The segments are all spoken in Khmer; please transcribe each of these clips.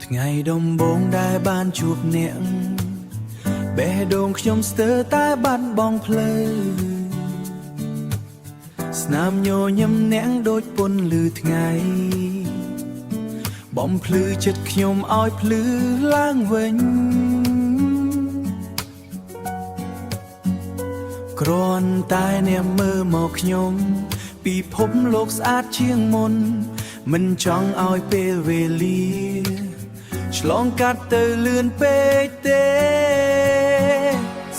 ថ្ងៃដំបូងដែលបានជួបអ្នកបេះដូងខ្ញុំស្ទើរតែបាត់បង់ផ្លូវស្នាមញញឹមអ្នកដូចពន្លឺថ្ងៃបំភ្លឺចិត្តខ្ញុំឲ្យភ្លឺឡើងវិញគ្រាន់តែអ្នកមើលមកខ្ញុំពិភពលោកស្អាតជាងមុនមិនចង់ឲ្យពេលវេលាឆ្លងកាត់ទៅលឿនពេកទេ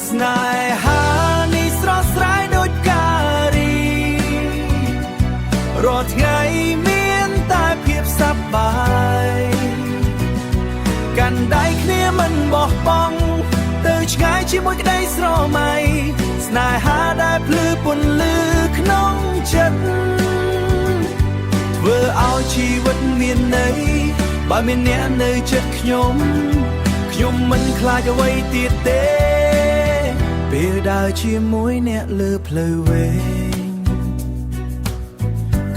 ស្នេហានេះស្រស់ស្រាយដូចការីរាល់ថ្ងៃមានតែភាពសប្បាយកាន់ដៃគ្នាមិនបោះបង់ទៅឆ្ងាយជាមួយក្តីស្រមៃស្នេហាដែលភ្លឺពន្លឺក្នុងចិត្តធ្វើឲ្យជីវិតមានន័យបើមានអ្នកនៅចិត្តខ្ញុំមិនខ្លាចអ្វីទៀតទេពេលដើរជាមួយអ្នកលើផ្លូវវែង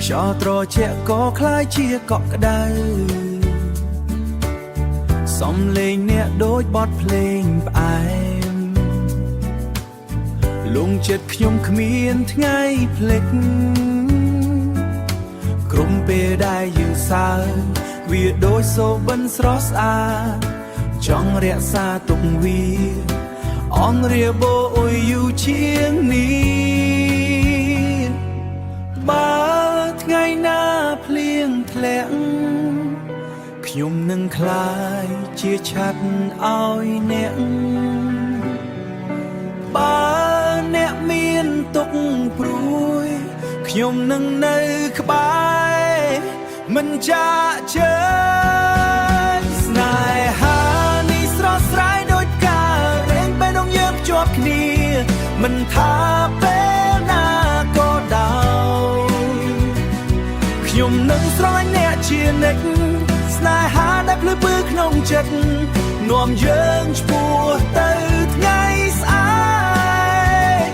ខ្យល់ត្រជាក់ក៏คล้ายជាកក់ក្ដៅសំឡេងអ្នកដូចបទភ្លេងផ្អែមលងចិត្តខ្ញុំគ្មានថ្ងៃភ្លេចក្រុមពេលដែលយើងសើវាដូចសូបិនស្រស់ស្អាតចង់រក្សាទុកវាអងរាបូអុយយូរជាងនេះបើថ្ងៃណាភ្លៀងធ្លាក់ខ្ញុំនឹងคลายជាឆាត់ឲ្យអ្នកបើអ្នកមានទុកព្រួយខ្ញុំនឹងនៅក្បែរមិនចាកចេញស្នេហានេះស្រស់ស្រាយដូចការរែងពេលដងយើងភ្ជាប់គ្នាមិនថាពេលណាក៏ដោយខ្ញុំនឹងស្រឡាញ់អ្នកជានិច្ចស្នេហាដែលភ្លឺពើក្នុងចិត្តនាំយើងឆ្ពោះទៅថ្ងៃស្អែក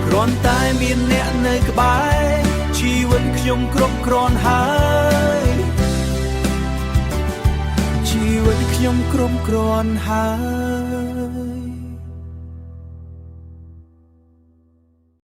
គ្រាន់តែមានអ្នកនៅក្បែរជីវិតខ្ញុំគ្រប់គ្រាន់ហើយជីវិតខ្ញុំគ្រប់គ្រាន់ហើយ